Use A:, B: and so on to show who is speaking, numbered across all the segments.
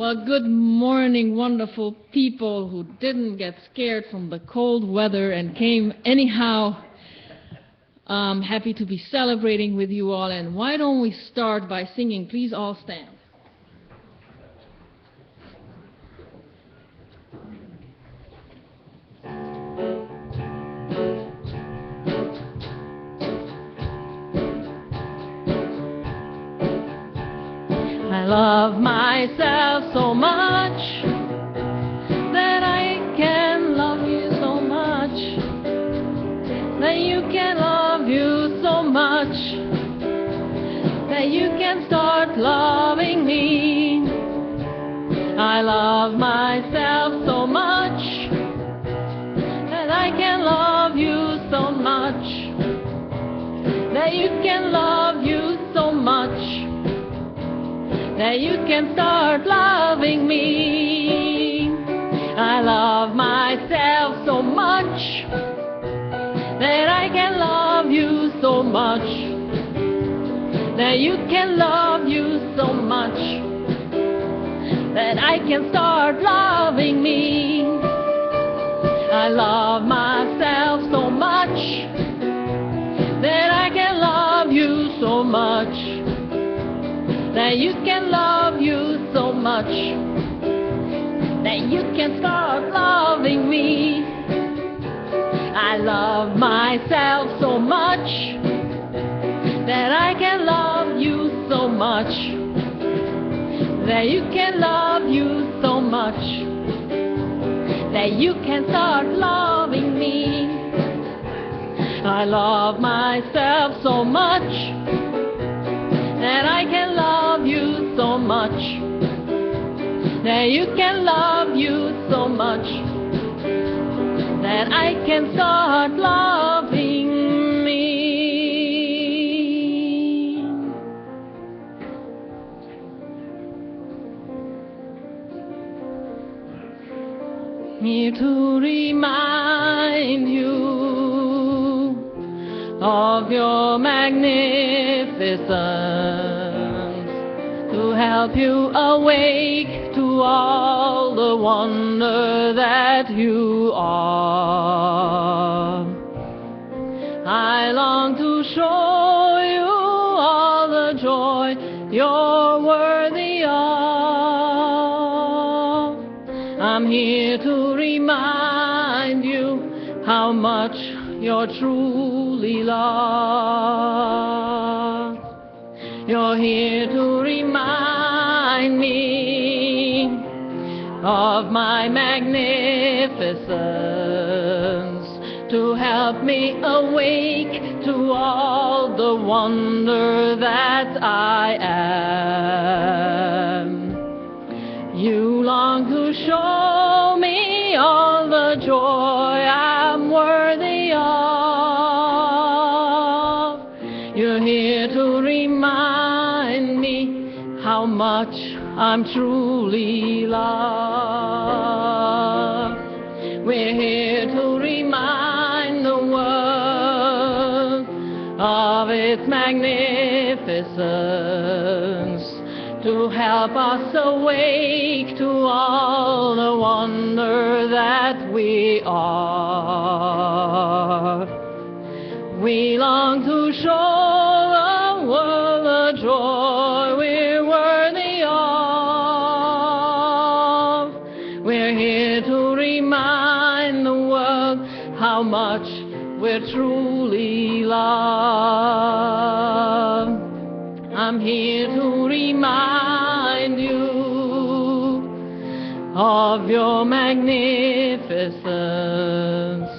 A: Well, good morning, wonderful people who didn't get scared from the cold weather and came anyhow. I'm happy to be celebrating with you all, and why don't we start by singing Please All Stand. I love myself so much that I can love you so much, that you can love you so much, that you can start loving me. I love myself so much that I can love you so much, that you can love you so much, that you can start loving me. I love myself so much that I can love you so much, that you can love you so much, that I can start loving me. I love myself so much that I can love you so much, that you can love you so much, that you can start loving me. I love myself so much that I can love you so much, that you can love you so much, that you can start loving me. I love myself so much that I can love you so much, that you can love you so much, that I can start loving me. Here to remind you of your magnificence, to help you awake to all the wonder that you are. I long to show you all the joy you're worthy of. I'm here to remind you how much you're truly loved. You're here to remind me of my magnificence, to help me awake to all the wonder that I am. You long to show me all the joy I'm worthy of. You're here to remind me how much I'm truly loved. We're here to remind the world of its magnificence, to help us awake to all the wonder that we are. We long to show the world the joy we're worthy of. We're here to remind the world how much we're truly loved. I'm here to remind you of your magnificence,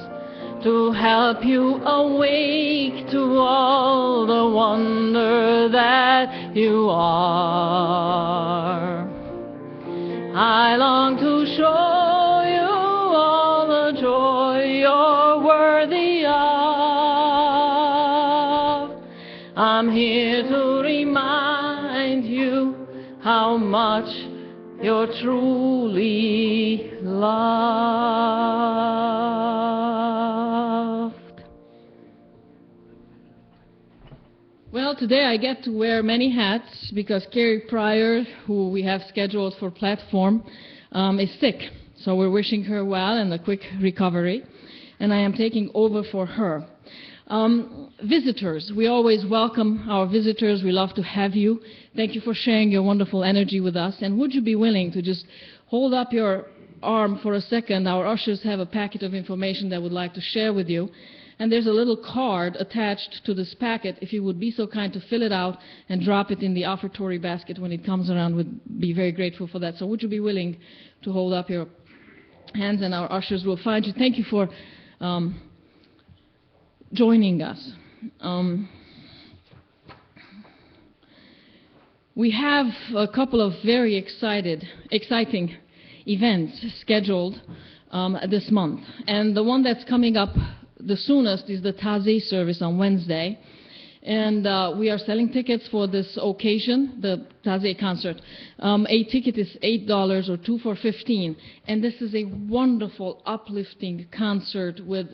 A: to help you awake to all the wonder that you are. I long to show you all the joy you're worthy of. I'm here to remind you how much you're truly loved. Well, today I get to wear many hats because Carrie Pryor, who we have scheduled for platform, is sick. So we're wishing her well and a quick recovery. And I am taking over for her. Visitors, we always welcome our visitors. We love to have you. Thank you for sharing your wonderful energy with us. And would you be willing to just hold up your arm for a second? Our ushers have a packet of information they would like to share with you. And there's a little card attached to this packet. If you would be so kind to fill it out and drop it in the offertory basket when it comes around, we'd be very grateful for that. So would you be willing to hold up your hands, and our ushers will find you. Thank you for joining us. We have a couple of very exciting events scheduled this month. And the one that's coming up the soonest is the Taizé service on Wednesday. And we are selling tickets for this occasion, the Taizé concert. A ticket is $8 or 2 for $15. And this is a wonderful, uplifting concert with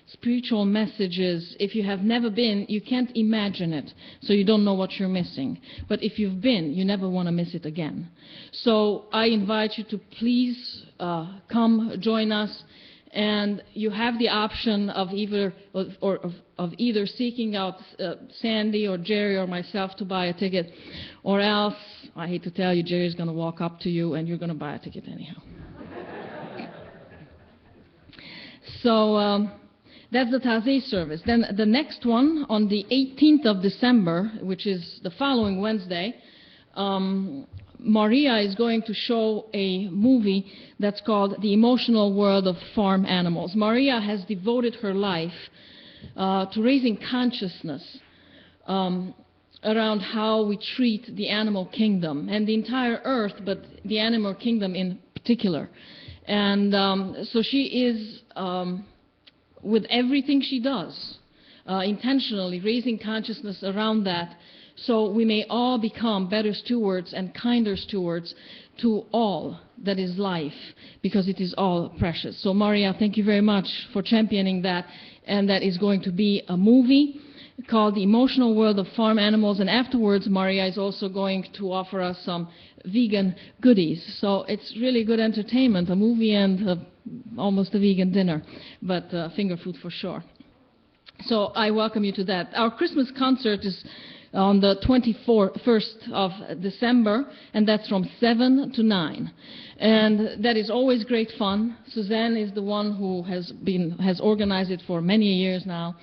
A: spiritual messages. If you have never been, you can't imagine it, so you don't know what you're missing. But if you've been, you never want to miss it again. So I invite you to please come join us. And you have the option of either seeking out Sandy or Jerry or myself to buy a ticket, or else, I hate to tell you, Jerry's going to walk up to you and you're going to buy a ticket anyhow. So that's the Taizé service. Then the next one on the 18th of December, which is the following Wednesday, Maria is going to show a movie that's called The Emotional World of Farm Animals. Maria has devoted her life to raising consciousness around how we treat the animal kingdom and the entire earth, but the animal kingdom in particular. And so she is, with everything she does, intentionally raising consciousness around that, so we may all become better stewards and kinder stewards to all that is life, because it is all precious. So Maria, thank you very much for championing that. And that is going to be a movie called The Emotional World of Farm Animals. And afterwards, Maria is also going to offer us some vegan goodies. So it's really good entertainment, a movie and almost a vegan dinner, but finger food for sure. So I welcome you to that. Our Christmas concert is on the 21st of December, and that's from 7 to 9. And that is always great fun. Suzanne is the one who has organized it for many years now.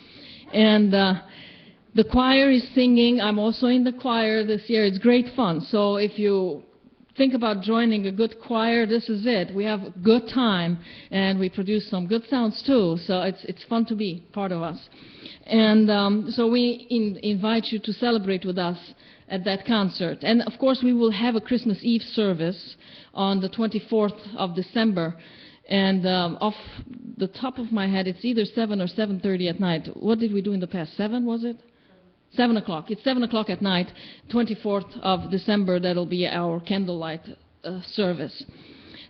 A: And the choir is singing. I'm also in the choir this year. It's great fun. So if you think about joining a good choir, this is it. We have a good time, and we produce some good sounds too. So it's fun to be part of us. And so we invite you to celebrate with us at that concert. And of course, we will have a Christmas Eve service on the 24th of December. And off the top of my head, it's either 7 or 7:30 at night. What did we do in the past? 7, was it? 7 o'clock. It's 7 o'clock at night, 24th of December. That'll be our candlelight service.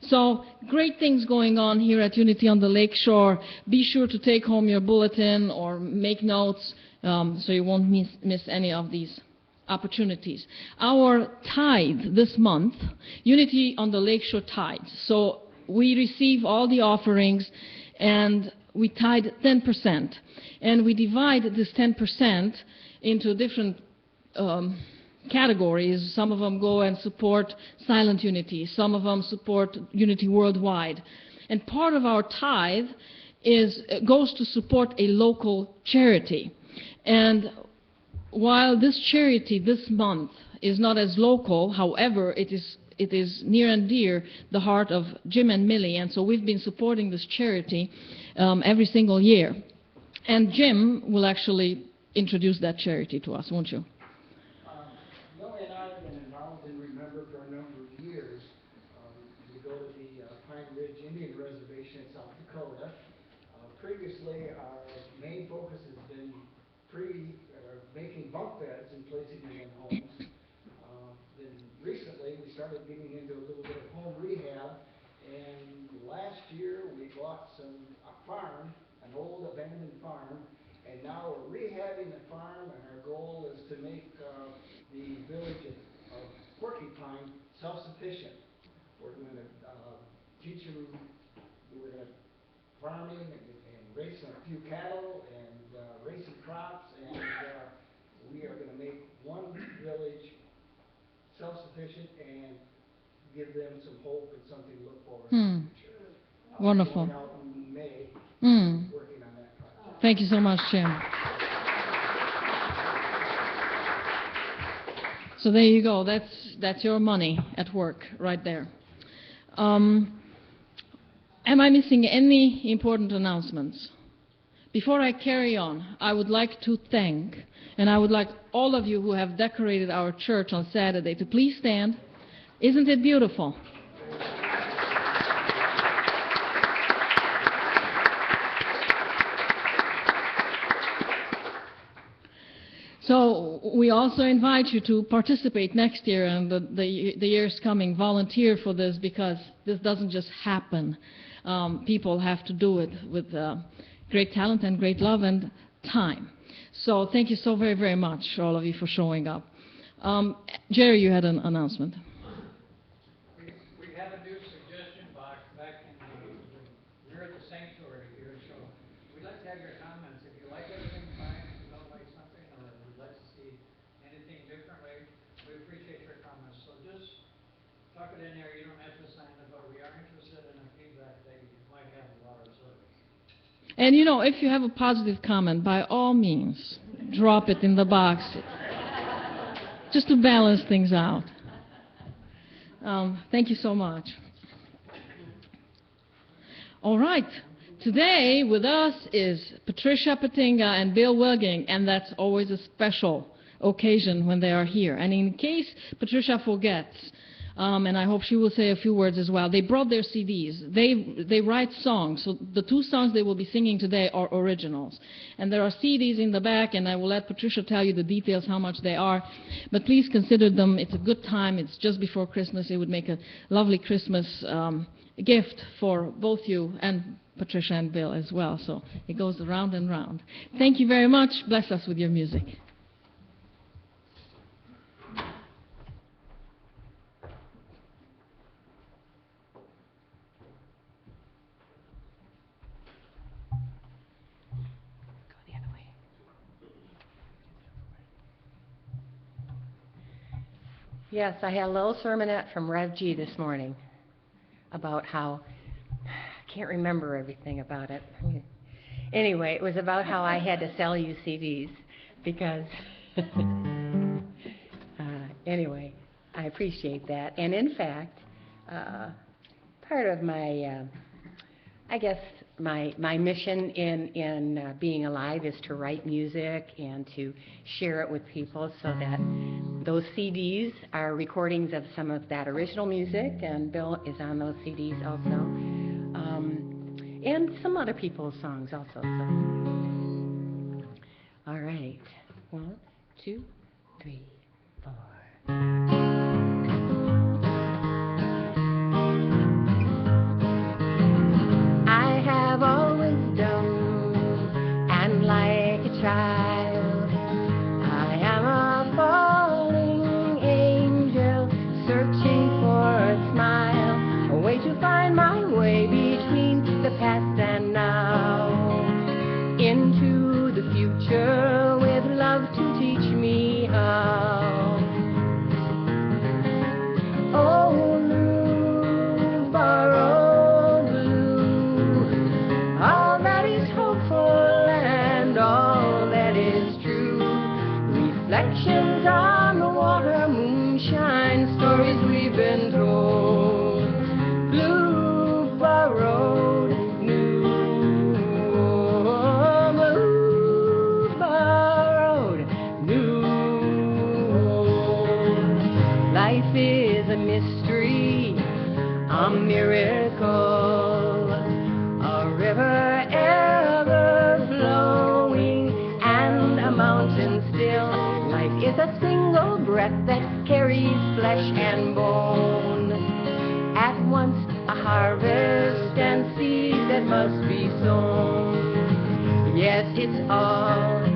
A: So great things going on here at Unity on the Lakeshore. Be sure to take home your bulletin or make notes so you won't miss any of these opportunities. Our tithe this month, Unity on the Lakeshore tithes. So we receive all the offerings and we tithe 10%. And we divide this 10% into different categories. Some of them go and support Silent Unity. Some of them support Unity Worldwide. And part of our tithe goes to support a local charity. And while this charity this month is not as local, however, it is near and dear the heart of Jim and Millie. And so we've been supporting this charity every single year. And Jim will actually introduce that charity to us, won't you?
B: Millie and I have been involved in Remember for a number of years. We go to the Pine Ridge Indian Reservation in South Dakota. Previously, our main focus has been making bunk beds and placing them in homes. Then recently, we started getting into a little bit of home rehab. And last year, we bought a farm, an old abandoned farm. And now we're rehabbing the farm, and our goal is to make the village of Porcupine self-sufficient. We're going to teach them, we're going to farming and raising a few cattle and raising crops, and we are going to make one village self-sufficient and give them some hope and something to look forward to in the future.
A: Wonderful.
B: Going out in May, working on that project.
A: Thank you so much, Jim. So there you go. That's your money at work right there. Am I missing any important announcements? Before I carry on, I would like to thank, and I would like all of you who have decorated our church on Saturday to please stand. Isn't it beautiful? So we also invite you to participate next year and the years coming, volunteer for this, because this doesn't just happen. People have to do it with great talent and great love and time. So thank you so very, very much, all of you, for showing up. Jerry, you had an announcement.
C: We have a new suggestion box back in we're at the sanctuary here, so we'd like to have your comments. If you like everything, fine. If you don't like something, or would like to see anything differently, we appreciate your comments. So just tuck it in there. You don't have to sign it, but we are interested in the feedback that you might have about our service.
A: And you know, if you have a positive comment, by all means, drop it in the box, just to balance things out. Thank you so much. All right. Today with us is Patricia Patinga and Bill Wilging, and that's always a special occasion when they are here. And in case Patricia forgets, and I hope she will say a few words as well, they brought their CDs. They write songs, so the two songs they will be singing today are originals. And there are CDs in the back, and I will let Patricia tell you the details, how much they are. But please consider them. It's a good time. It's just before Christmas. It would make a lovely Christmas gift for both you and Patricia and Bill as well. So it goes round and round. Thank you very much. Bless us with your music.
D: Yes, I had a little sermonette from Rev G this morning about how, I can't remember everything about it. Anyway, it was about how I had to sell you CDs because, anyway, I appreciate that. And in fact, part of my, I guess, my mission in being alive is to write music and to share it with people, so that those CDs are recordings of some of that original music, and Bill is on those CDs also, and some other people's songs also. So. All right, 1, 2, 3, 4. Child, I am a falling angel, searching for a smile, a way to find my way between the past and now, into the future with love to teach me how. Oh, blue, borrowed blue, all that is hopeful and all that is true. Reflections on the water, moonshine, stories we've been told. Blue borrowed new, blue borrowed new. Life is a mystery, a miracle, a river ever flowing, and a mountain still. Life is a single breath that carries flesh and bone. At once a harvest and seed that must be sown. Yes, it's all new,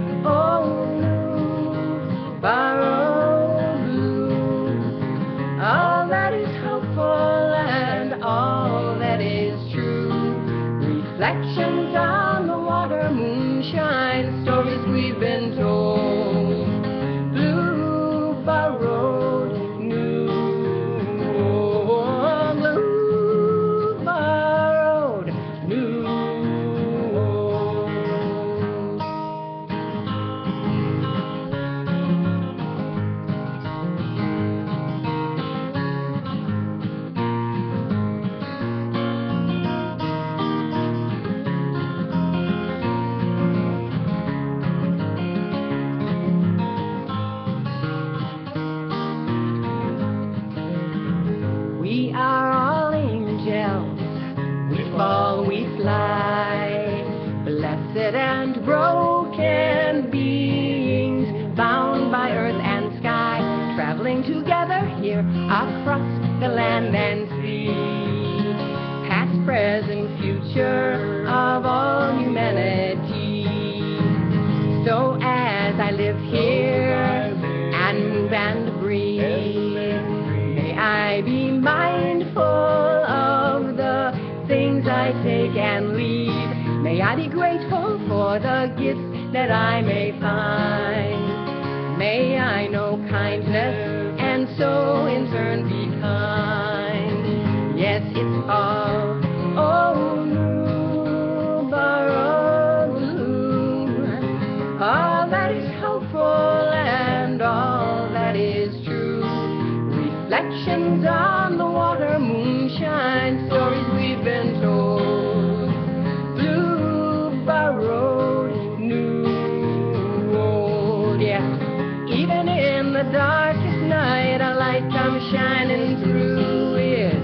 D: twisted and broken beings, bound by earth and sky, traveling together here across the land and sea, past, present, future of all humanity. So as I live here and move and breathe, may I be mindful of the things I take and leave. May I be grateful for the gifts that I may find. May I know kindness and so in turn be kind. Yes, it's all, oh, new, borrowed blue. All that is hopeful and all that is true. Reflections on the water, moonshine, stories we've been told. Blue, borrowed, new, old, yeah. Even in the darkest night, a light comes shining through it.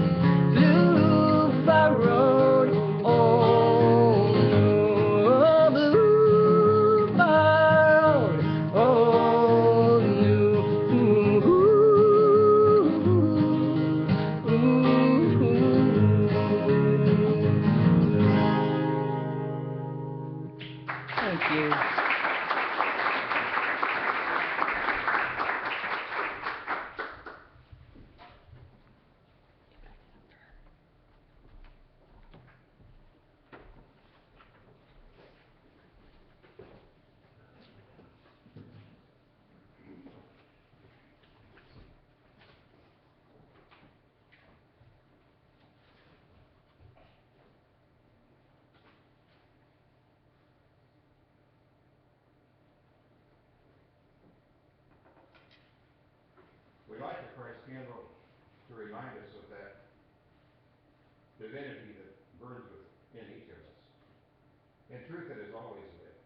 D: Blue, borrowed, old, new, blue, borrowed, old, new. Thank you.
E: We light the Christ candle to remind us of that divinity that burns within each of us. In truth, it has always lived.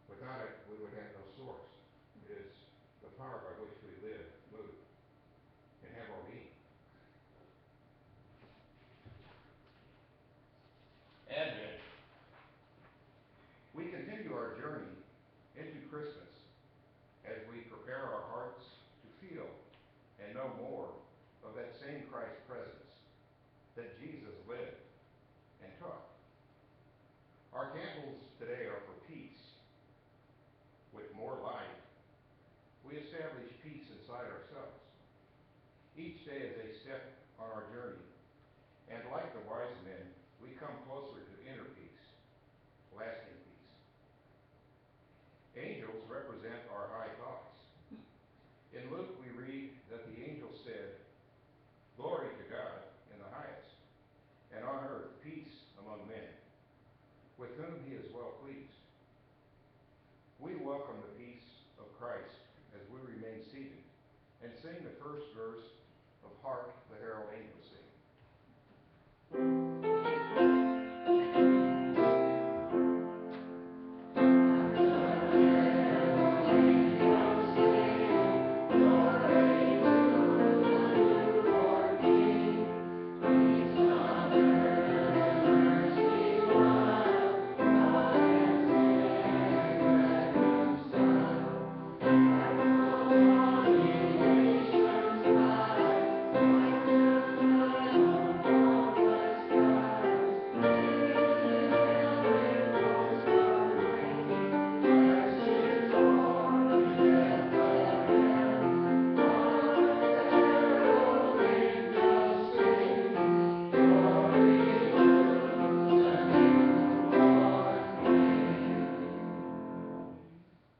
E: Without it, we would have no source. It is the power by which we live, move, and have our being. Advent. We continue our journey into Christmas as we prepare our hearts to feel and know more of that same Christ presence that Jesus lived and taught. Our candles today are for peace. With more light, we establish peace inside ourselves. Each day is a step on our journey, and like the wise men, we come closer to inner peace, lasting peace. Angels represent our high thoughts. In Luke, we read that the angel said, "Glory to God in the highest, and on earth peace among men, with whom he is well pleased." We welcome the peace of Christ as we remain seated and sing the first verse of Hark the Herald Angels Sing.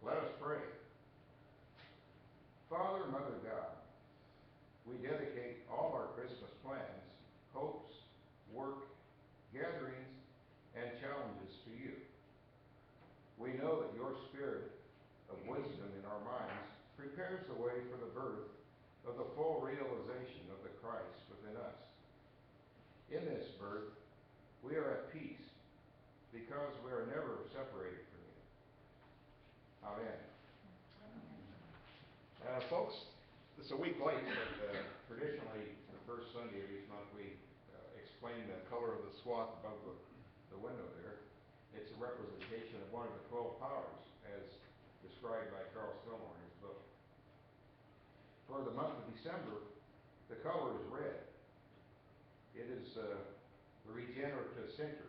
E: Let us pray. Father, Mother God, we dedicate all our Christmas plans, hopes, work, gatherings, and challenges to you. We know that your spirit of wisdom in our minds prepares the way for the birth of the full realization of the Christ within us. In this birth, we are at peace because we are never separated from you. Amen. Folks, it's a week late, but traditionally, the first Sunday of each month, we explain the color of the swath above the window there. It's a representation one of the 12 powers, as described by Charles Fillmore in his book. For the month of December, the color is red. It is the regenerative center.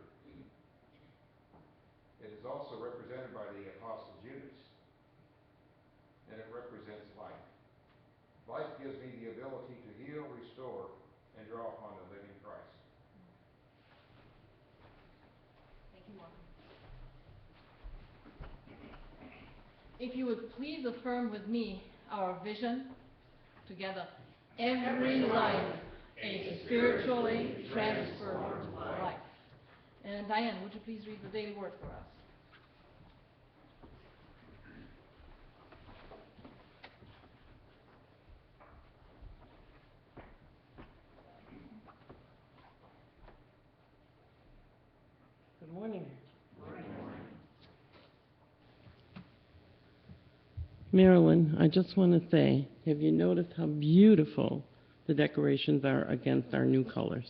E: It is also represented by the Apostle Judas, and it represents life. Life gives me the ability to heal, restore, and draw upon the living Christ.
A: Thank you, Mark. If you would please affirm with me our vision together. Every life a spiritually transformed life. And Diane, would you please read the daily word for us?
F: Good morning. Marilyn, I just want to say, have you noticed how beautiful the decorations are against our new colors?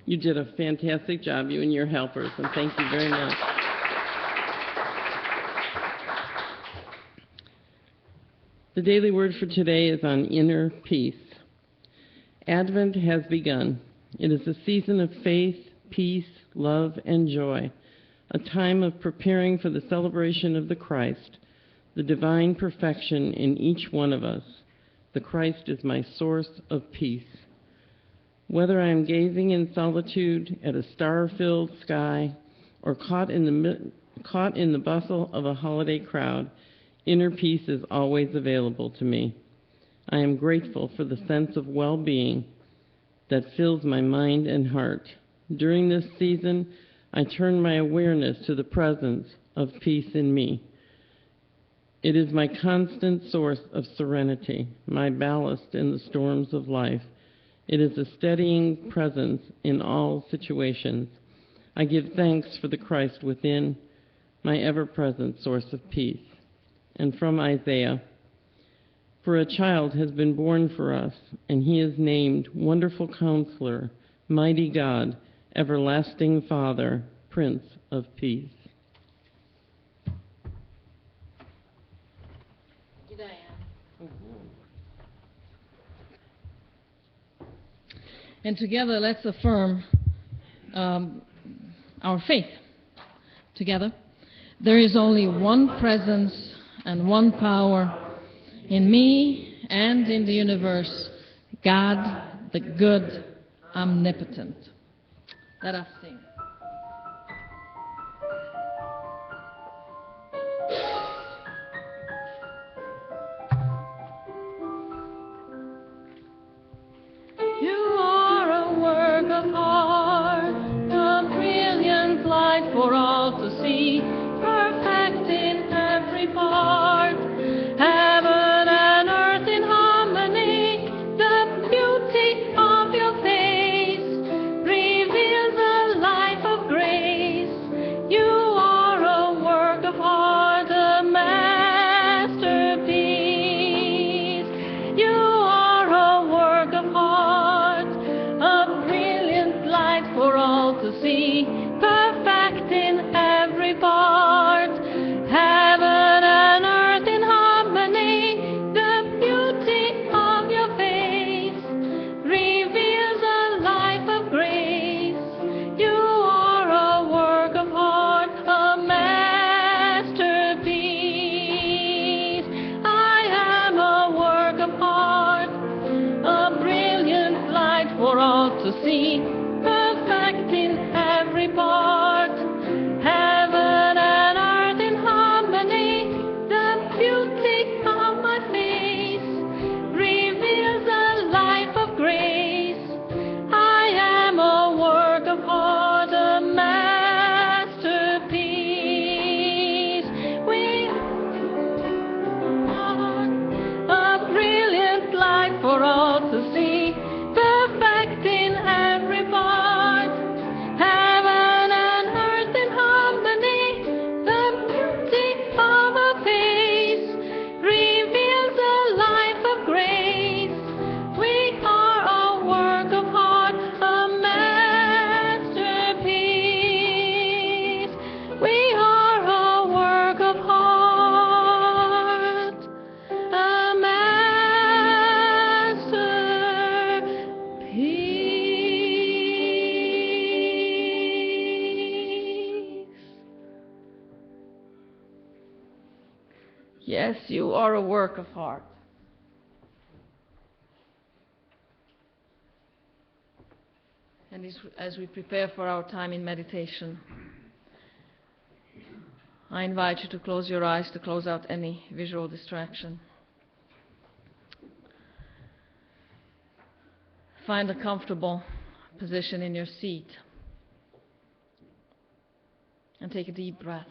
F: You did a fantastic job, you and your helpers, and thank you very much. The daily word for today is on inner peace. Advent has begun. It is a season of faith, peace, love, and joy, a time of preparing for the celebration of the Christ, the divine perfection in each one of us. The Christ is my source of peace. Whether I am gazing in solitude at a star-filled sky or caught in the bustle of a holiday crowd, inner peace is always available to me. I am grateful for the sense of well-being that fills my mind and heart. During this season, I turn my awareness to the presence of peace in me. It is my constant source of serenity, my ballast in the storms of life. It is a steadying presence in all situations. I give thanks for the Christ within, my ever-present source of peace. And from Isaiah, for a child has been born for us, and he is named Wonderful Counselor, Mighty God, Everlasting Father, Prince of Peace.
A: Thank you, Diane. And together, let's affirm our faith. Together, there is only one presence and one power in me and in the universe, God, the good, omnipotent. Let us sing. You are a work of art, a brilliant light for all to see, perfect in every part. Heaven and earth in harmony, the beauty of your face reveals a life of grace. You are a work of art, a masterpiece. You are a work of art, a brilliant light for all to see, perfect in every part. Heaven and earth in harmony, the beauty of your face reveals a life of grace. You are a work of art, a masterpiece. I am a work of art, a brilliant light for all to see, perfect in every part. Heaven Yes, you are a work of art. And as we prepare for our time in meditation, I invite you to close your eyes to close out any visual distraction. Find a comfortable position in your seat and take a deep breath.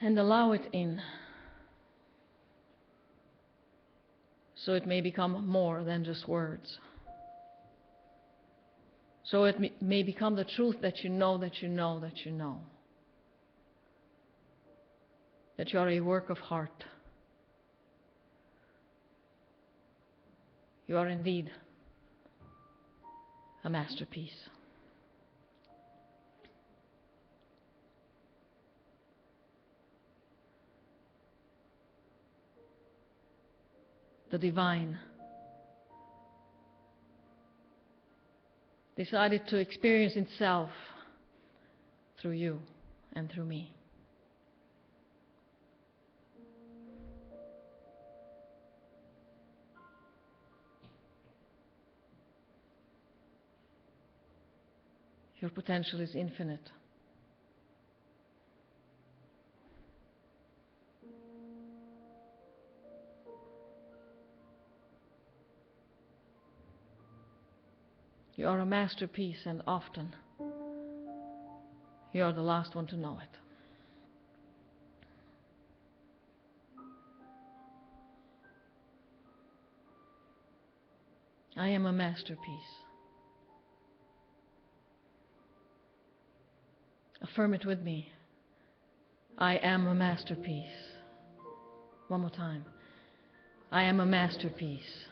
A: And allow it in, so it may become more than just words. So it may become the truth that you know, that you know, that you know. That you are a work of heart. You are indeed a masterpiece. The divine decided to experience itself through you and through me. Your potential is infinite. You are a masterpiece, and often you are the last one to know it. I am a masterpiece. Affirm it with me. I am a masterpiece. One more time. I am a masterpiece.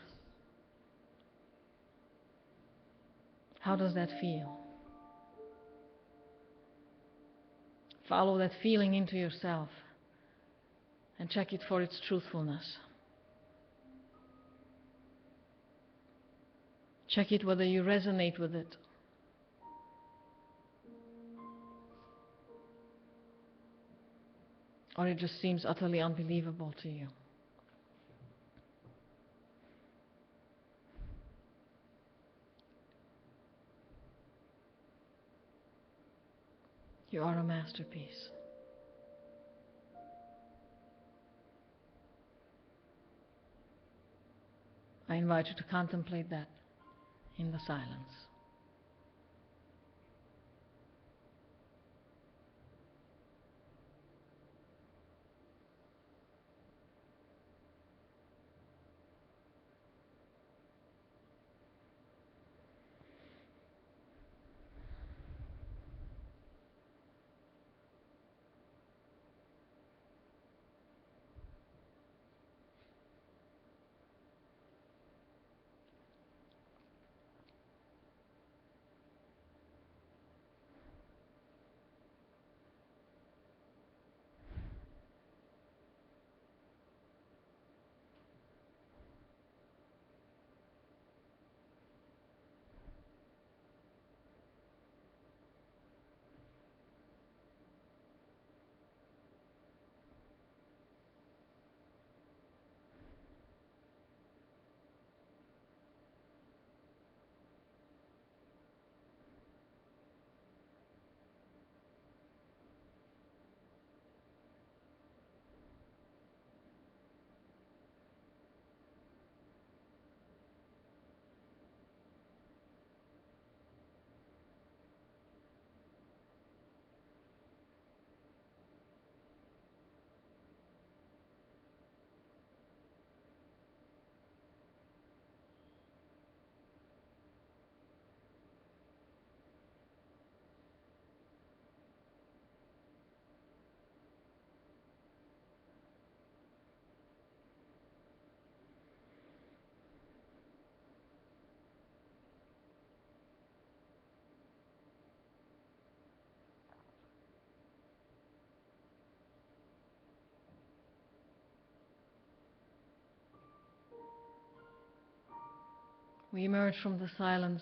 A: How does that feel? Follow that feeling into yourself and check it for its truthfulness. Check it whether you resonate with it. Or it just seems utterly unbelievable to you. You are a masterpiece. I invite you to contemplate that in the silence. We emerge from the silence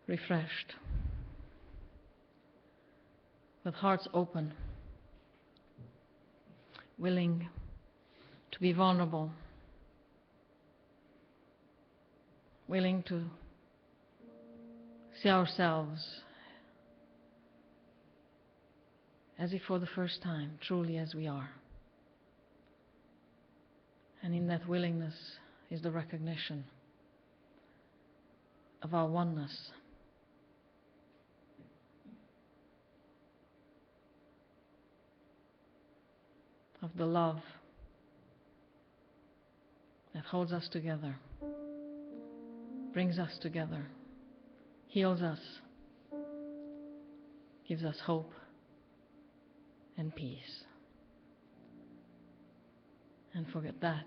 A: refreshed, with hearts open, willing to be vulnerable, willing to see ourselves as if for the first time, truly as we are. And in that willingness is the recognition of our oneness. Of the love that holds us together, brings us together, heals us, gives us hope and peace. And for that,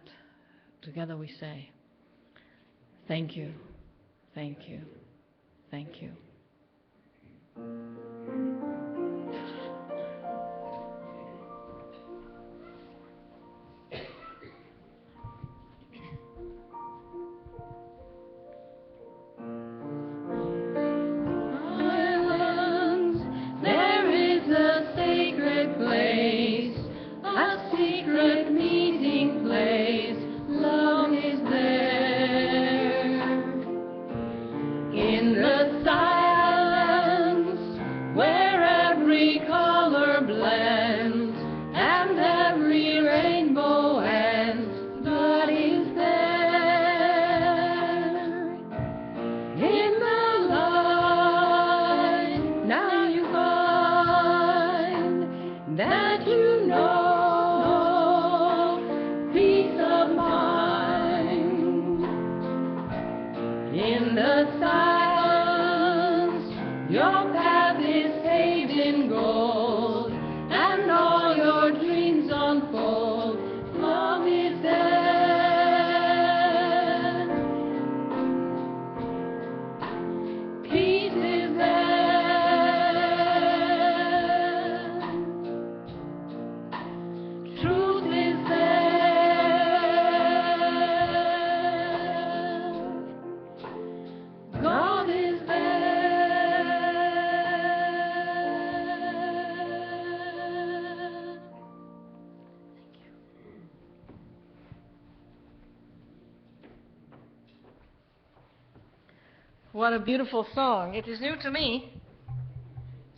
A: together we say, thank you, thank you, thank you. What a beautiful song. It is new to me,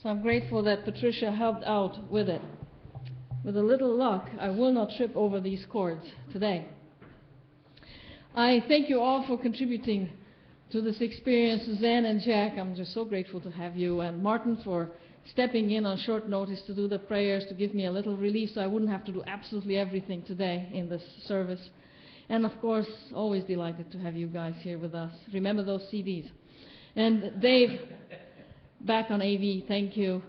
A: so I'm grateful that Patricia helped out with it. With a little luck, I will not trip over these chords today. I thank you all for contributing to this experience. Suzanne and Jack, I'm just so grateful to have you, and Martin for stepping in on short notice to do the prayers, to give me a little relief so I wouldn't have to do absolutely everything today in this service. And of course, always delighted to have you guys here with us. Remember those CDs. And Dave, back on AV, thank you.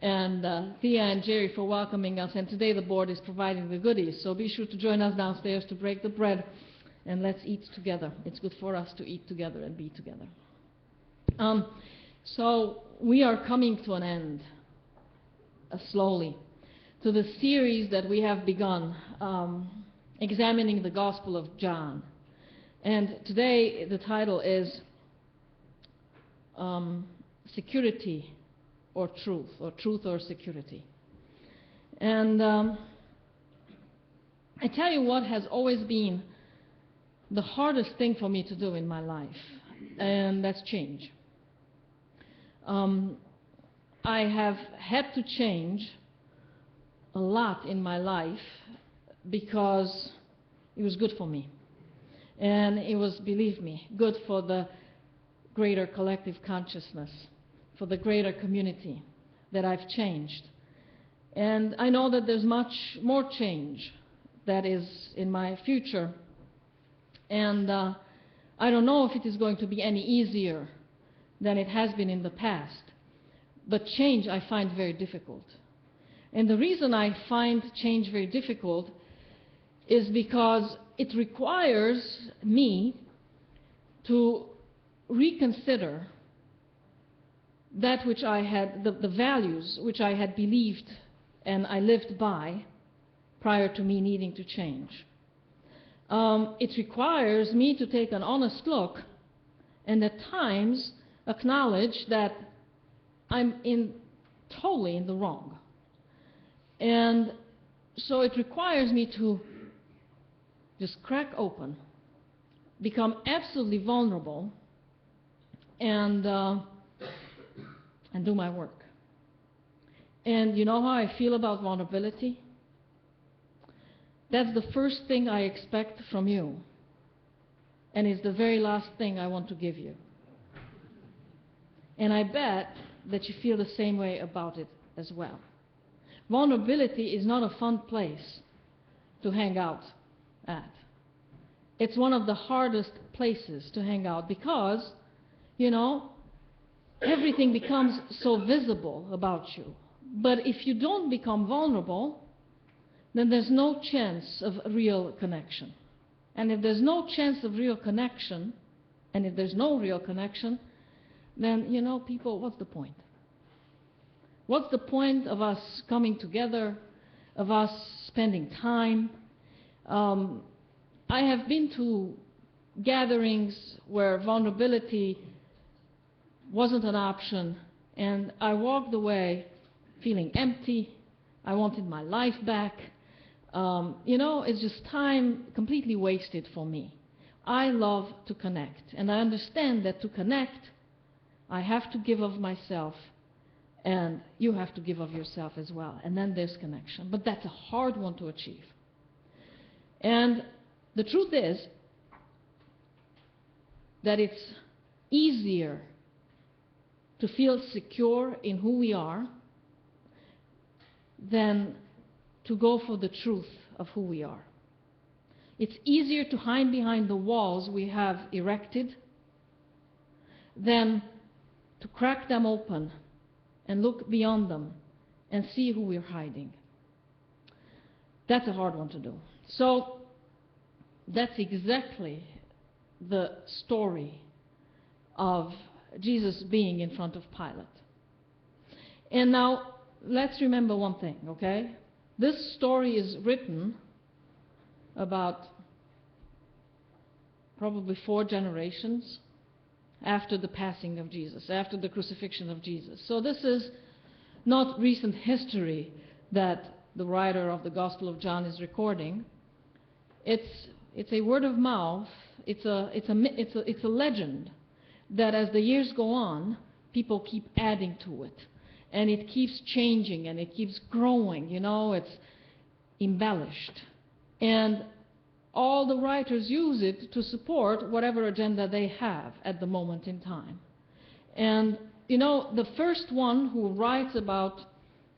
A: And Thea and Jerry for welcoming us. And today the board is providing the goodies. So be sure to join us downstairs to break the bread. And let's eat together. It's good for us to eat together and be together. So we are coming to an end, slowly, to the series that we have begun, examining the Gospel of John. And today the title is Security or Truth or Security. And I tell you what has always been the hardest thing for me to do in my life, and that's change. I have had to change a lot in my life because it was good for me. And it was, believe me, good for the greater collective consciousness, for the greater community that I've changed. And I know that there's much more change that is in my future. And I don't know if it is going to be any easier than it has been in the past. But change I find very difficult. And the reason I find change very difficult is because it requires me to reconsider that which I had, the values which I had believed and I lived by prior to me needing to change. It requires me to take an honest look and at times acknowledge that I'm totally in the wrong. And So it requires me to just crack open, become absolutely vulnerable, and do my work. And you know how I feel about vulnerability? That's the first thing I expect from you, and it's the very last thing I want to give you. And I bet that you feel the same way about it as well. Vulnerability is not a fun place to hang out at. It's one of the hardest places to hang out because, you know, everything becomes so visible about you. But if you don't become vulnerable, then there's no chance of real connection. And if there's no chance of real connection, and if there's no real connection, then, you know, people, what's the point? What's the point of us coming together, of us spending time? I have been to gatherings where vulnerability wasn't an option, and I walked away feeling empty. I wanted my life back. You know, it's just time completely wasted for me. I love to connect, and I understand that to connect, I have to give of myself, and you have to give of yourself as well, and then there's connection. But that's a hard one to achieve. And the truth is that it's easier to feel secure in who we are than to go for the truth of who we are. It's easier to hide behind the walls we have erected than to crack them open and look beyond them and see who we're hiding. That's a hard one to do. So that's exactly the story of Jesus being in front of Pilate. And now, let's remember one thing, okay? This story is written about probably 4 generations after the passing of Jesus, after the crucifixion of Jesus. So this is not recent history that the writer of the Gospel of John is recording. It's a word of mouth. It's a legend that as the years go on, people keep adding to it. And it keeps changing and it keeps growing, you know, it's embellished. And all the writers use it to support whatever agenda they have at the moment in time. And, you know, the first one who writes about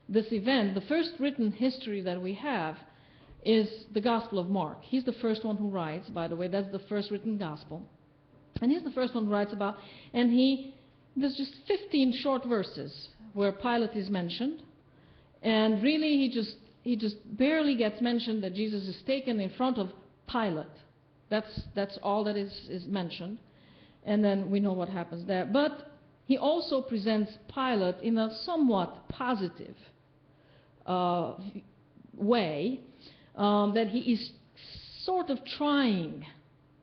A: this event, the first written history that we have, is the Gospel of Mark. He's the first one who writes, by the way, that's the first written Gospel. And he's the first one who writes about, and there's just 15 short verses where Pilate is mentioned, and really he just barely gets mentioned that Jesus is taken in front of Pilate. That's all that is mentioned, and then we know what happens there. But he also presents Pilate in a somewhat positive way, that he is sort of trying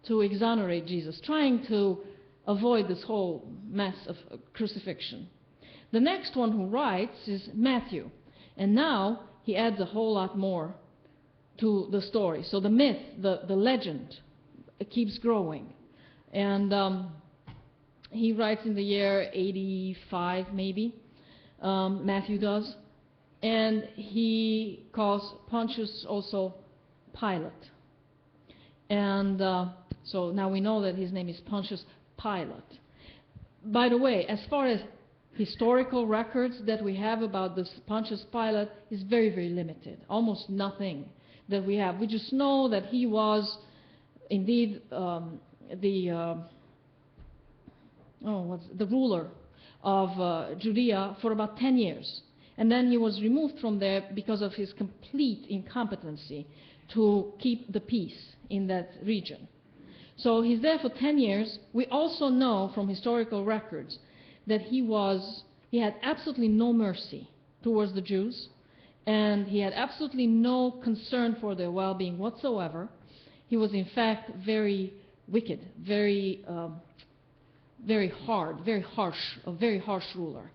A: to exonerate Jesus, trying to avoid this whole mess of crucifixion. The next one who writes is Matthew, and now he adds a whole lot more to the story. So the myth, the legend, it keeps growing. And he writes in the year 85 maybe, Matthew does, and he calls Pontius also Pilate. And so now we know that his name is Pontius Pilate. By the way, as far as historical records that we have about this Pontius Pilate is very, very limited. Almost nothing that we have. We just know that he was indeed the ruler of Judea for about 10 years. And then he was removed from there because of his complete incompetency to keep the peace in that region. So he's there for 10 years. We also know from historical records that he had absolutely no mercy towards the Jews, and he had absolutely no concern for their well-being whatsoever. He was in fact very wicked, very hard, very harsh, a very harsh ruler,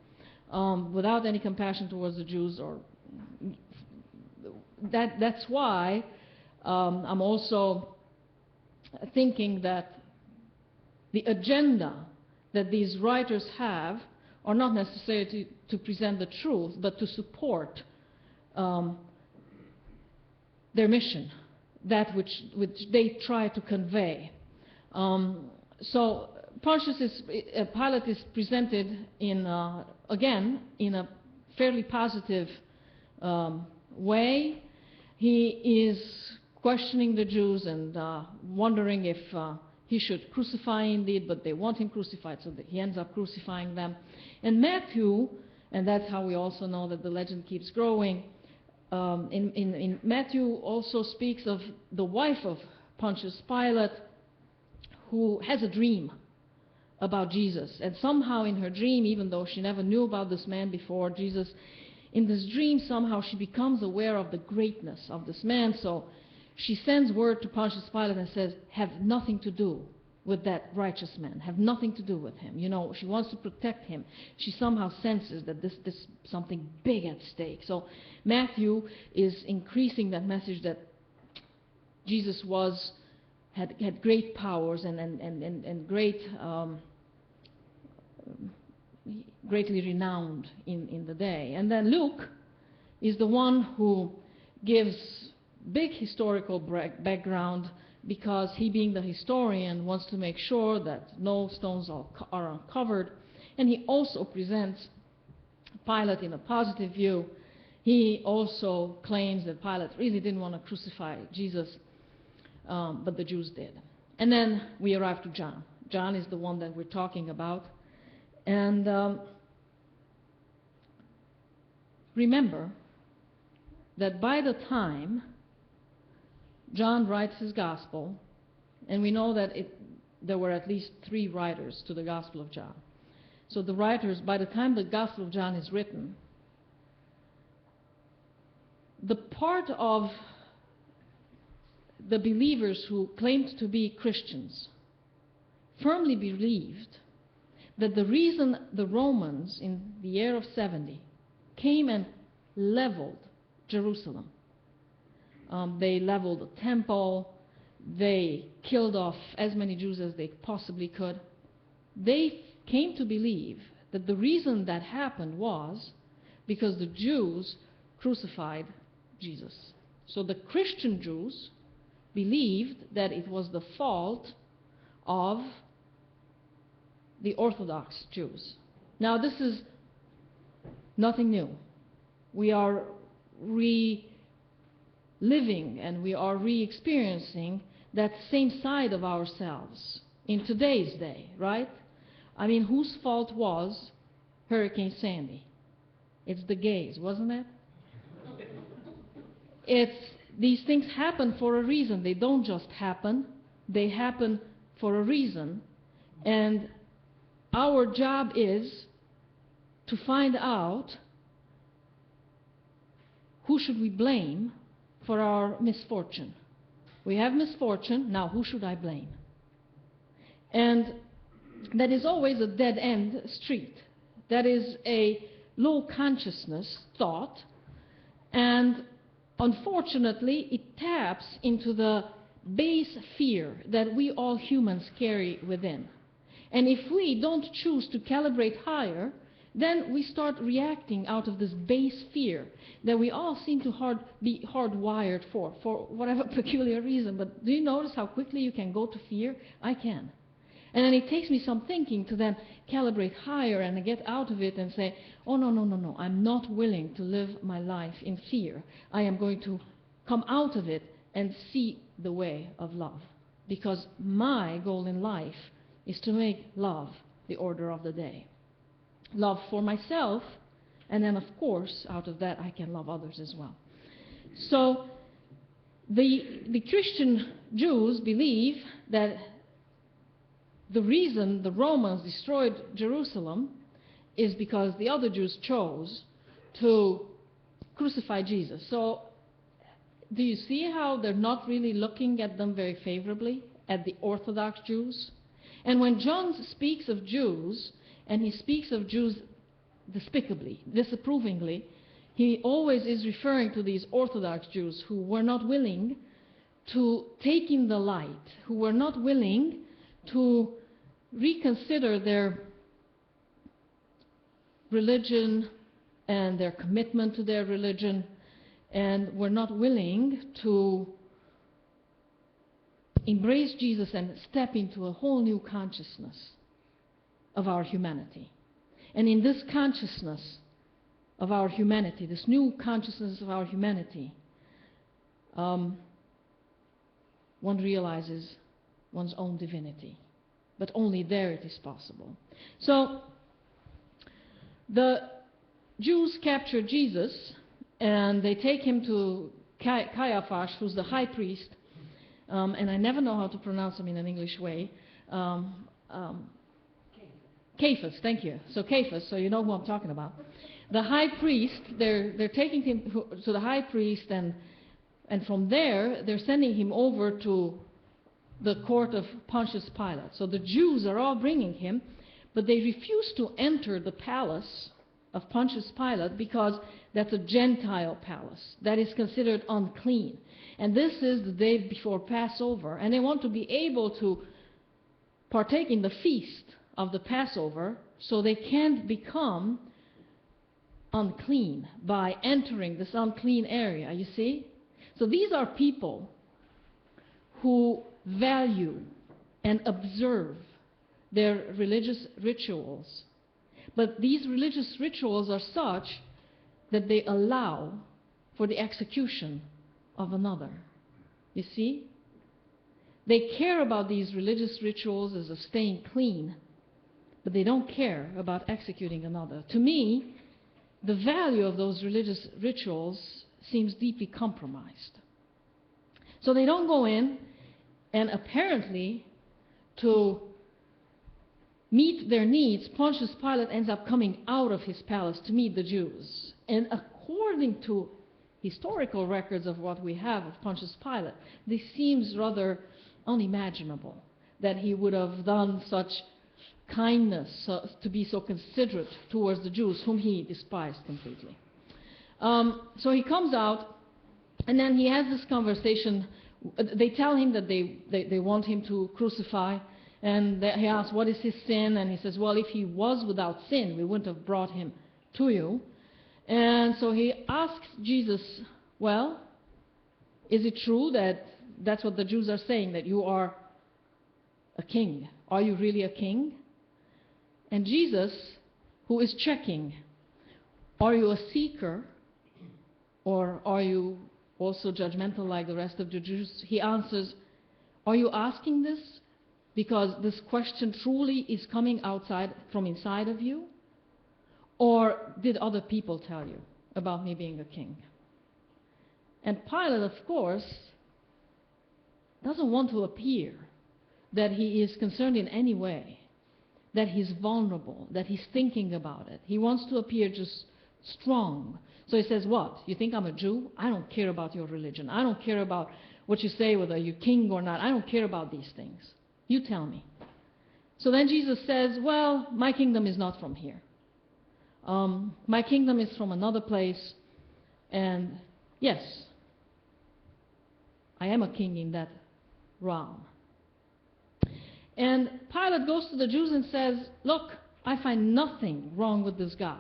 A: without any compassion towards the Jews or that's why I'm also thinking that the agenda that these writers have are not necessarily to present the truth, but to support their mission, that which they try to convey. So Pilate is presented in, again, in a fairly positive way. He is questioning the Jews and wondering if he should crucify indeed, but they want him crucified, so that he ends up crucifying them. And Matthew, and that's how we also know that the legend keeps growing, in Matthew also speaks of the wife of Pontius Pilate, who has a dream about Jesus. And somehow in her dream, even though she never knew about this man before, Jesus, in this dream somehow she becomes aware of the greatness of this man. So she sends word to Pontius Pilate and says, have nothing to do with that righteous man, have nothing to do with him. You know, she wants to protect him. She somehow senses that this something big at stake. So Matthew is increasing that message that Jesus had great powers and greatly renowned in the day. And then Luke is the one who gives big historical background, because he, being the historian, wants to make sure that no stones are uncovered. And he also presents Pilate in a positive view. He also claims that Pilate really didn't want to crucify Jesus, but the Jews did. And then we arrive to John. John is the one that we're talking about. And remember that by the time John writes his gospel, and we know that there were at least 3 writers to the Gospel of John. So the writers, by the time the Gospel of John is written, the part of the believers who claimed to be Christians firmly believed that the reason the Romans in the year of 70 came and leveled Jerusalem, they leveled the temple, they killed off as many Jews as they possibly could. They came to believe that the reason that happened was because the Jews crucified Jesus. So the Christian Jews believed that it was the fault of the Orthodox Jews. Now, this is nothing new. We are reliving and we are re-experiencing that same side of ourselves in today's day, right? I mean, whose fault was Hurricane Sandy? It's the gays, wasn't it? These things happen for a reason. They don't just happen. They happen for a reason. And our job is to find out who should we blame for our misfortune. We have misfortune, now who should I blame? And that is always a dead-end street. That is a low consciousness thought, and unfortunately it taps into the base fear that we all humans carry within. And if we don't choose to calibrate higher, then we start reacting out of this base fear that we all seem to be hardwired for whatever peculiar reason. But do you notice how quickly you can go to fear? I can. And then it takes me some thinking to then calibrate higher and get out of it and say, oh, no, I'm not willing to live my life in fear. I am going to come out of it and see the way of love. Because my goal in life is to make love the order of the day. Love for myself, and then of course out of that I can love others as well. So the Christian Jews believe that the reason the Romans destroyed Jerusalem is because the other Jews chose to crucify Jesus. So do you see how they're not really looking at them very favorably, at the Orthodox Jews? And when John speaks of Jews, and he speaks of Jews despicably, disapprovingly, he always is referring to these Orthodox Jews who were not willing to take in the light, who were not willing to reconsider their religion and their commitment to their religion, and were not willing to embrace Jesus and step into a whole new consciousness of our humanity. And in this consciousness of our humanity, this new consciousness of our humanity, one realizes one's own divinity. But only there it is possible. So the Jews capture Jesus, and they take him to Caiaphas, who's the high priest, and I never know how to pronounce him in an English way. Caiaphas, thank you. So Caiaphas, so you know who I'm talking about. The high priest, they're taking him to the high priest, and from there they're sending him over to the court of Pontius Pilate. So the Jews are all bringing him, but they refuse to enter the palace of Pontius Pilate because that's a Gentile palace that is considered unclean. And this is the day before Passover, and they want to be able to partake in the feast of the Passover, so they can't become unclean by entering this unclean area, you see? So these are people who value and observe their religious rituals. But these religious rituals are such that they allow for the execution of another. You see? They care about these religious rituals as of staying clean, but they don't care about executing another. To me, the value of those religious rituals seems deeply compromised. So they don't go in, and apparently, to meet their needs, Pontius Pilate ends up coming out of his palace to meet the Jews. And according to historical records of what we have of Pontius Pilate, this seems rather unimaginable that he would have done such kindness, to be so considerate towards the Jews, whom he despised completely. So he comes out, and then he has this conversation. They tell him that they want him to crucify, and he asks, what is his sin? And he says, well, if he was without sin, we wouldn't have brought him to you. And so he asks Jesus, well, is it true that that's what the Jews are saying, that you are a king? Are you really a king? And Jesus, who is checking, are you a seeker, or are you also judgmental like the rest of the Jews? He answers, are you asking this because this question truly is coming outside from inside of you? Or did other people tell you about me being a king? And Pilate, of course, doesn't want to appear that he is concerned in any way, that he's vulnerable, that he's thinking about it. He wants to appear just strong. So he says, what? You think I'm a Jew? I don't care about your religion. I don't care about what you say, whether you're king or not. I don't care about these things. You tell me. So then Jesus says, well, my kingdom is not from here. My kingdom is from another place. And yes, I am a king in that realm. And Pilate goes to the Jews and says, look, I find nothing wrong with this guy.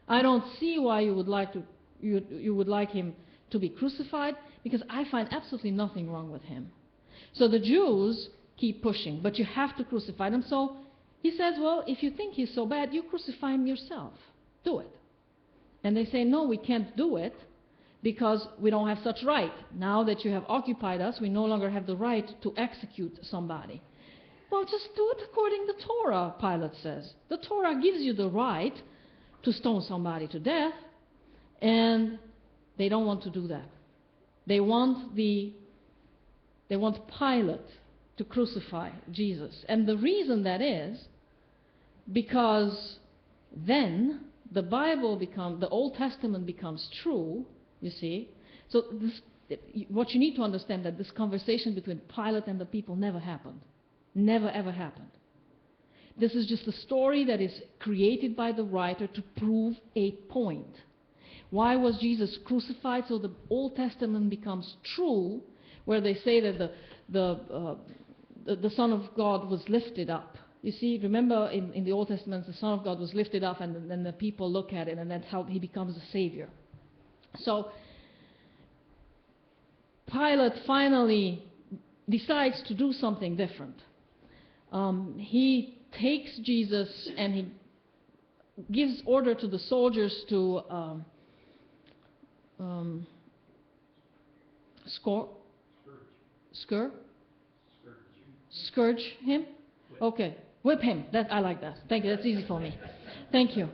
A: I don't see why you would like him to be crucified, because I find absolutely nothing wrong with him. So the Jews keep pushing, but you have to crucify him. So he says, well, if you think he's so bad, you crucify him yourself. Do it. And they say, no, we can't do it because we don't have such right. Now that you have occupied us, we no longer have the right to execute somebody. Well, just do it according to Torah, Pilate says. The Torah gives you the right to stone somebody to death, and they don't want to do that. They want Pilate to crucify Jesus. And the reason that is because then the Old Testament becomes true, you see. So what you need to understand, that this conversation between Pilate and the people never happened. Never ever happened. This is just a story that is created by the writer to prove a point. Why was Jesus crucified? So the Old Testament becomes true, where they say that the Son of God was lifted up. You see, remember in the Old Testament, the Son of God was lifted up, and then the people look at it, and that's how he becomes the Savior. So Pilate finally decides to do something different. He takes Jesus and he gives order to the soldiers to scourge him. Okay, whip him. I like that. Thank you. That's easy for me. Thank you.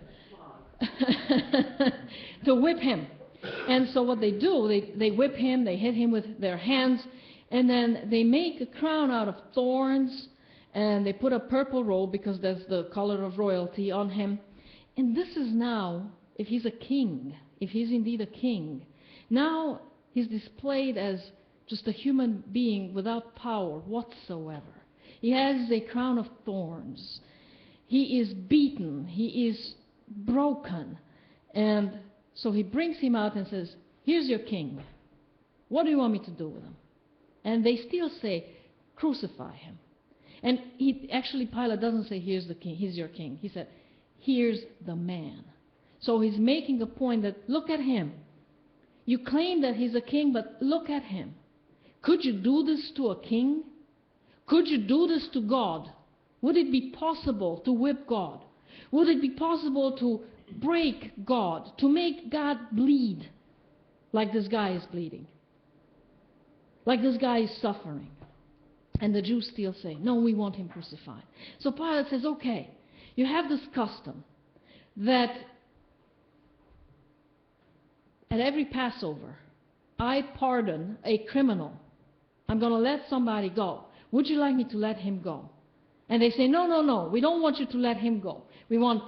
A: To whip him. And so what they do, they whip him, they hit him with their hands, and then they make a crown out of thorns, and they put a purple robe, because that's the color of royalty, on him. And this is now, if he's a king, if he's indeed a king, now he's displayed as just a human being without power whatsoever. He has a crown of thorns. He is beaten. He is broken. And so he brings him out and says, here's your king. What do you want me to do with him? And they still say, crucify him. And Pilate doesn't say, here's the king, here's your king. He said, here's the man. So he's making a point that, look at him. You claim that he's a king, but look at him. Could you do this to a king? Could you do this to God? Would it be possible to whip God? Would it be possible to break God, to make God bleed like this guy is bleeding? Like this guy is suffering. And the Jews still say, no, we want him crucified. So Pilate says, okay, you have this custom that at every Passover, I pardon a criminal. I'm going to let somebody go. Would you like me to let him go? And they say, no, no, no, we don't want you to let him go. We want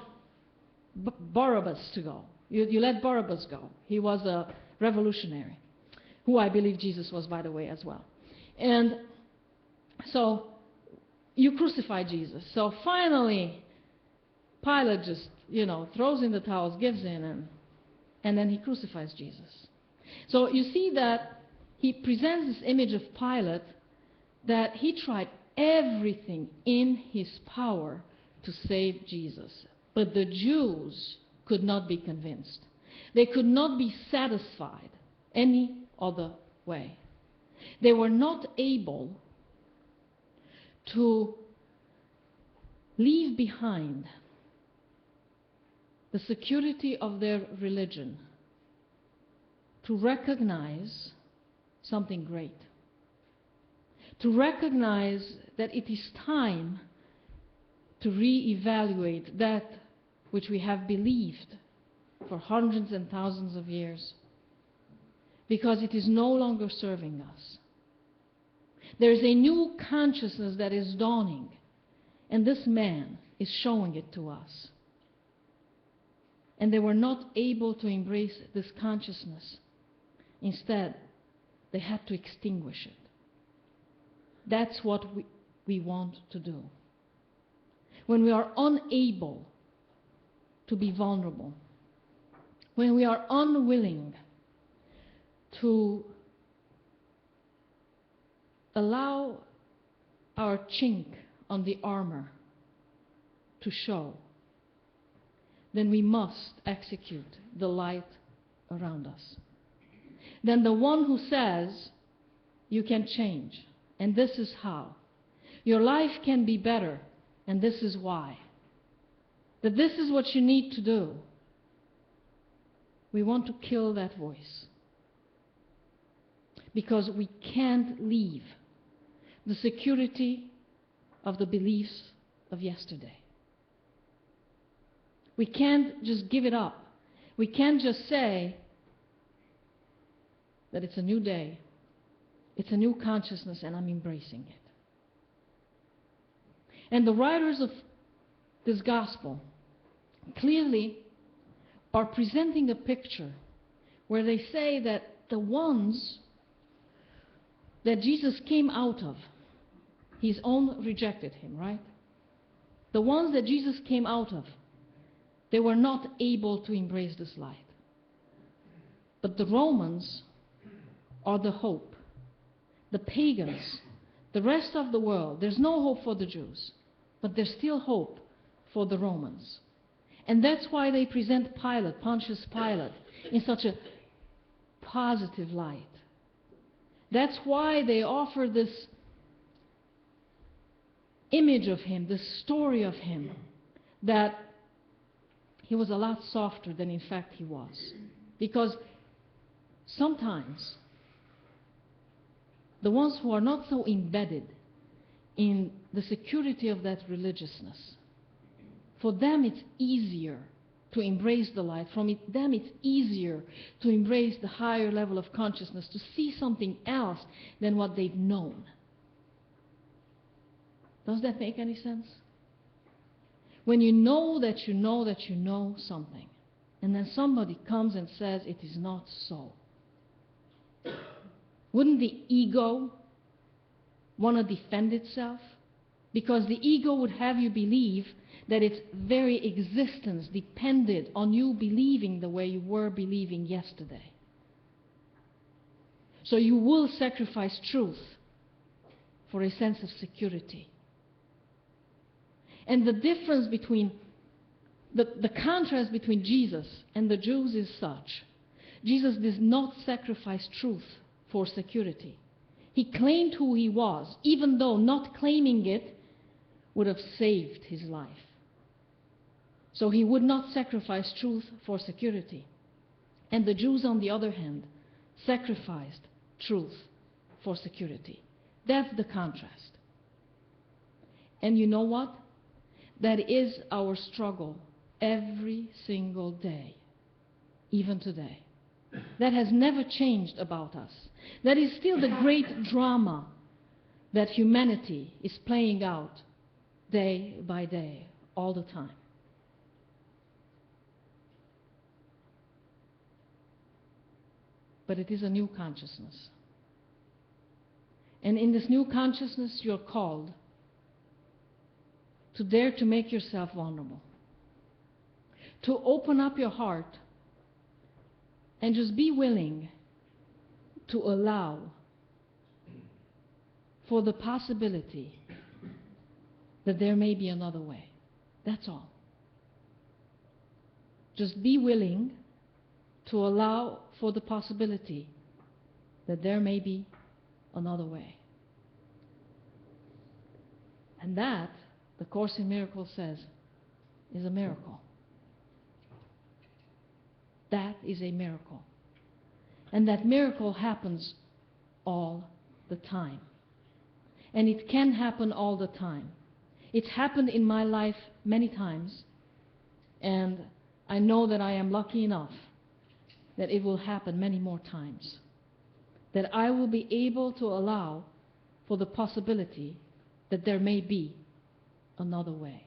A: Barabbas to go. You let Barabbas go. He was a revolutionary, who I believe Jesus was, by the way, as well. And so you crucify Jesus. So finally, Pilate just, throws in the towels, gives in, and then he crucifies Jesus. So you see that he presents this image of Pilate, that he tried everything in his power to save Jesus. But the Jews could not be convinced. They could not be satisfied any other way. They were not able to leave behind the security of their religion to recognize something great. To recognize that it is time to reevaluate that which we have believed for hundreds and thousands of years, because it is no longer serving us. There is a new consciousness that is dawning, and this man is showing it to us. And they were not able to embrace this consciousness. Instead, they had to extinguish it. That's what we want to do. When we are unable to be vulnerable, when we are unwilling to allow our chink on the armor to show, then we must execute the light around us. Then the one who says, you can change, and this is how. Your life can be better, and this is why. That this is what you need to do. We want to kill that voice. Because we can't leave the security of the beliefs of yesterday. We can't just give it up. We can't just say that it's a new day, it's a new consciousness, and I'm embracing it. And the writers of this gospel clearly are presenting a picture where they say that the ones that Jesus came out of, his own rejected him, right? The ones that Jesus came out of, they were not able to embrace this light. But the Romans are the hope. The pagans, the rest of the world, there's no hope for the Jews, but there's still hope for the Romans. And that's why they present Pilate, Pontius Pilate, in such a positive light. That's why they offer this image of him, this story of him, that he was a lot softer than in fact he was. Because sometimes the ones who are not so embedded in the security of that religiousness, for them it's easier to embrace the light. From them it's easier to embrace the higher level of consciousness, to see something else than what they've known. Does that make any sense? When you know that you know that you know something, and then somebody comes and says it is not so, wouldn't the ego want to defend itself? Because the ego would have you believe that its very existence depended on you believing the way you were believing yesterday. So you will sacrifice truth for a sense of security. And the difference between, the contrast between Jesus and the Jews is such. Jesus did not sacrifice truth for security. He claimed who he was, even though not claiming it would have saved his life. So he would not sacrifice truth for security. And the Jews, on the other hand, sacrificed truth for security. That's the contrast. And you know what? That is our struggle every single day, even today. That has never changed about us. That is still the great drama that humanity is playing out day by day, all the time. But it is a new consciousness. And in this new consciousness, you're called to dare to make yourself vulnerable, to open up your heart and just be willing to allow for the possibility that there may be another way. That's all. Just be willing to allow for the possibility that there may be another way. And that, the Course in Miracles says, is a miracle. That is a miracle. And that miracle happens all the time. And it can happen all the time. It's happened in my life many times, and I know that I am lucky enough that it will happen many more times. That I will be able to allow for the possibility that there may be another way.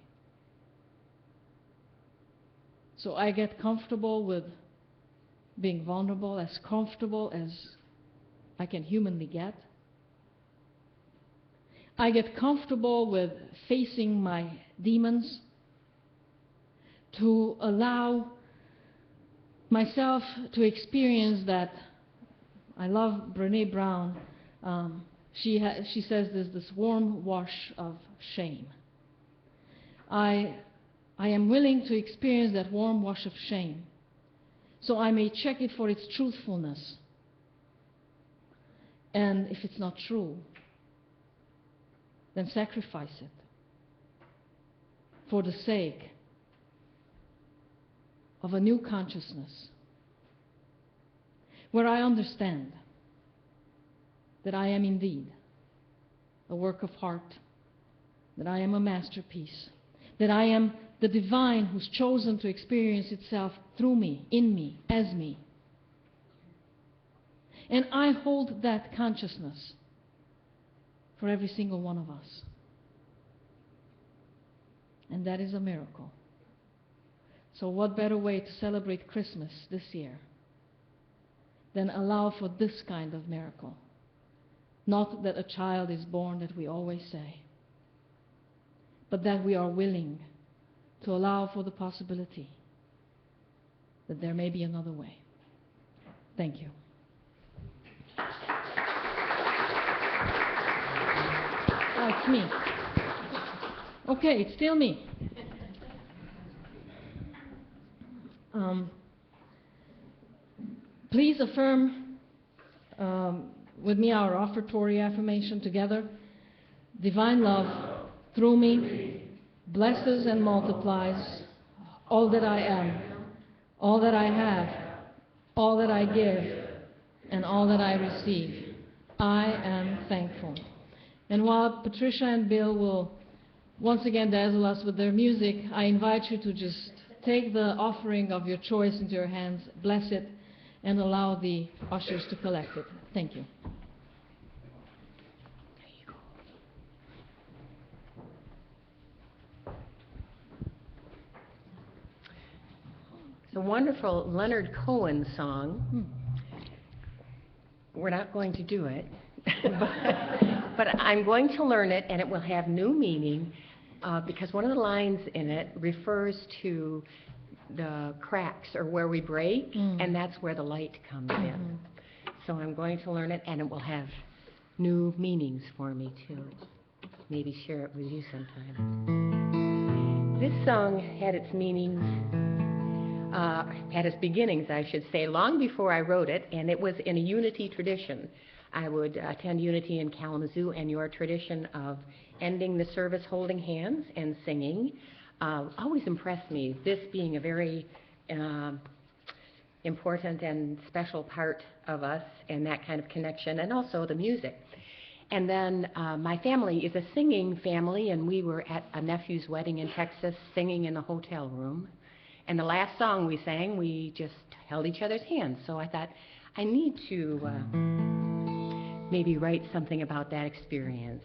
A: So I get comfortable with being vulnerable, as comfortable as I can humanly get. I get comfortable with facing my demons, to allow myself to experience that. I love Brené Brown. She says there's this warm wash of shame. I am willing to experience that warm wash of shame, so I may check it for its truthfulness. And if it's not true, then sacrifice it for the sake of a new consciousness, where I understand that I am indeed a work of art, that I am a masterpiece, that I am the divine who's chosen to experience itself through me, in me, as me. And I hold that consciousness for every single one of us. And that is a miracle. So what better way to celebrate Christmas this year than allow for this kind of miracle? Not that a child is born, that we always say, but that we are willing to allow for the possibility that there may be another way. Thank you. Oh, it's me. Okay, it's still me. Please affirm with me our offertory affirmation together. Divine love through me blesses and multiplies all that I am, all that I have, all that I give, and all that I receive. I am thankful. And while Patricia and Bill will once again dazzle us with their music, I invite you to just take the offering of your choice into your hands, bless it, and allow the ushers to collect it. Thank you.
D: It's a wonderful Leonard Cohen song. We're not going to do it, but I'm going to learn it, and it will have new meaning because one of the lines in it refers to the cracks or where we break, and that's where the light comes in. So I'm going to learn it, and it will have new meanings for me too. Maybe share it with you sometime. This song had its meanings, had its beginnings, I should say, long before I wrote it, and it was in a unity tradition. I would attend unity in Kalamazoo, and your tradition of ending the service holding hands and singing always impressed me, this being a very important and special part of us and that kind of connection, and also the music. And then my family is a singing family, and we were at a nephew's wedding in Texas singing in a hotel room. And the last song we sang, we just held each other's hands. So I thought, I need to maybe write something about that experience.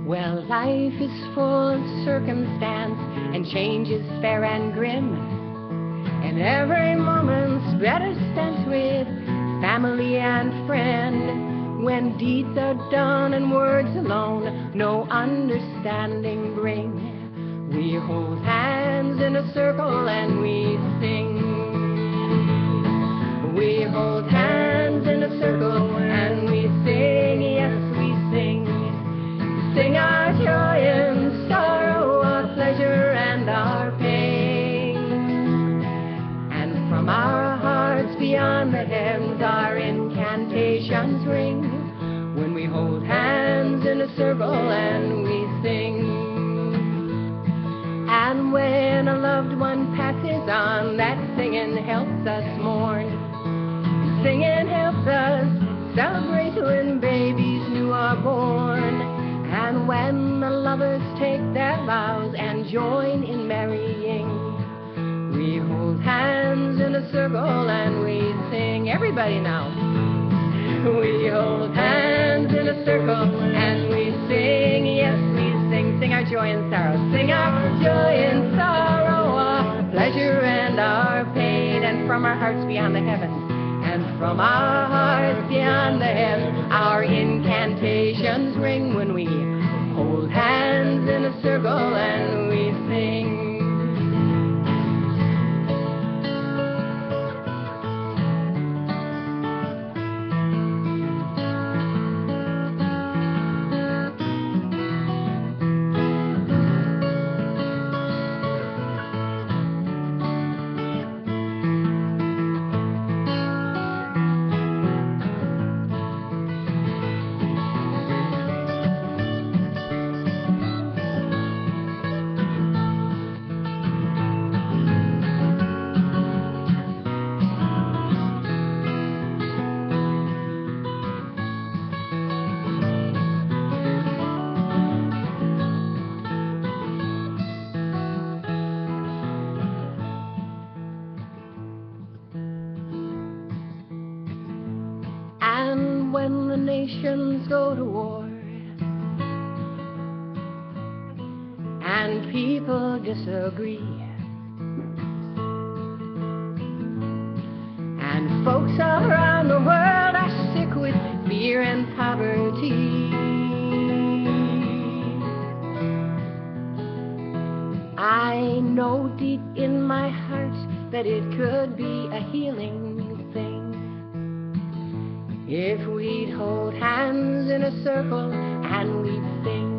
D: Well, life is full of circumstance, and change is fair and grim, and every moment's better spent with family and friend. When deeds are done and words alone no understanding bring, we hold hands in a circle and we sing. We hold hands in a circle and we sing, yes we sing. Sing our joy and sorrow, our pleasure and our pain. And from our hearts beyond the heavens our incantations ring, when we hold hands in a circle and we sing. And when a loved one passes on, that singing helps us mourn. Singing helps us celebrate when babies new are born. And when the lovers take their vows and join in marrying, we hold hands in a circle and we sing. Everybody now. We hold hands in a circle and we sing. Yes, we sing. Sing our joy and sorrow. Sing our joy and sorrow, our pleasure and our pain. And from our hearts beyond the heavens, and from our hearts beyond the heavens, our incantations ring when we hold hands in a circle and we sing. And when the nations go to war and people disagree, and folks around the world are sick with fear fear and poverty. I know deep in my heart that it could be a healing thing if we'd hold hands in a circle and we'd sing.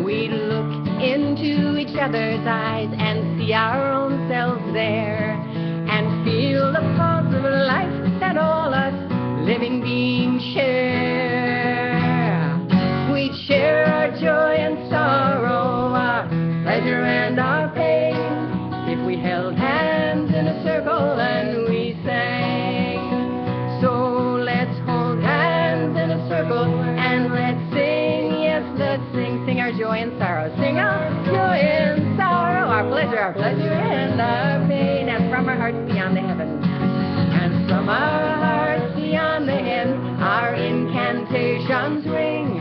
D: We'd look into each other's eyes and see our own selves there and feel the pulse of life that all us living beings share. We'd share our joy and sorrow, our pleasure and our pain, if we held hands in a circle and we sang. So let's hold hands in a circle and let's sing, yes, let's sing, sing our joy and sorrow, sing our joy and sorrow, our pleasure and our pain, and from our hearts beyond the heavens, and from our hearts beyond the heavens, our incantations ring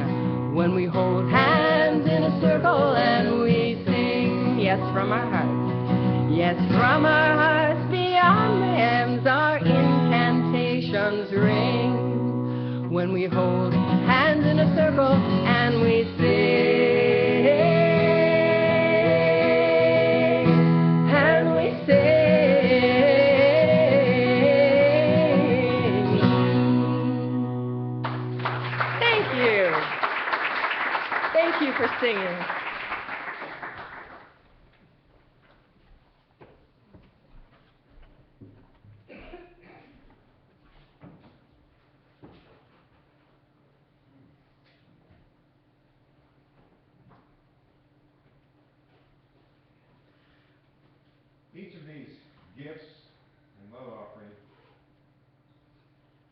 D: when we hold hands in a circle and we sing, yes, from our hearts, yes, from our hearts beyond the heavens, our incantations ring when we hold hands in a circle and we sing, and we sing. Thank you. Thank you for singing.
E: Each of these gifts and love offering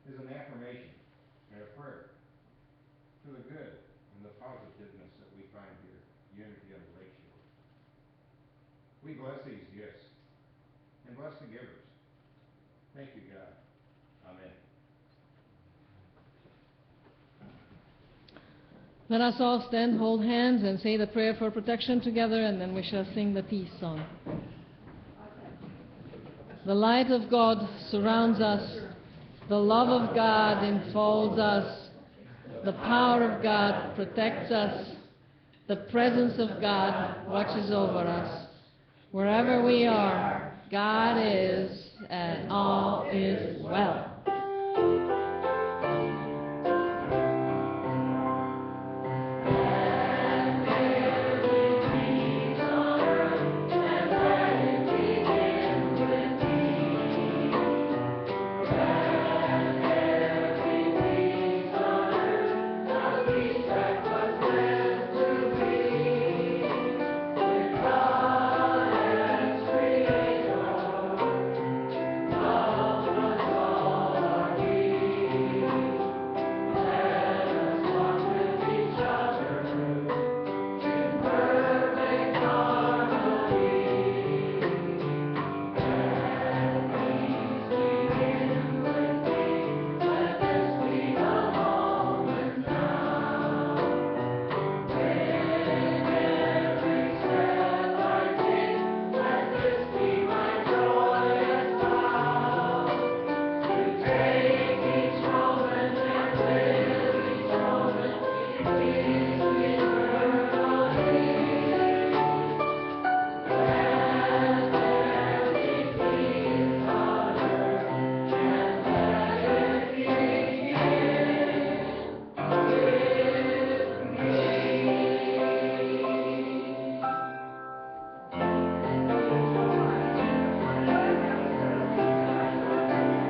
E: is an affirmation and a prayer to the good and the positiveness that we find here, unity on the lakeshore. We bless these gifts and bless the givers. Thank you, God. Amen.
A: Let us all stand, hold hands, and say the prayer for protection together, and then we shall sing the peace song. The light of God surrounds us. The love of God enfolds us. The power of God protects us. The presence of God watches over us. Wherever we are, God is, and all is well.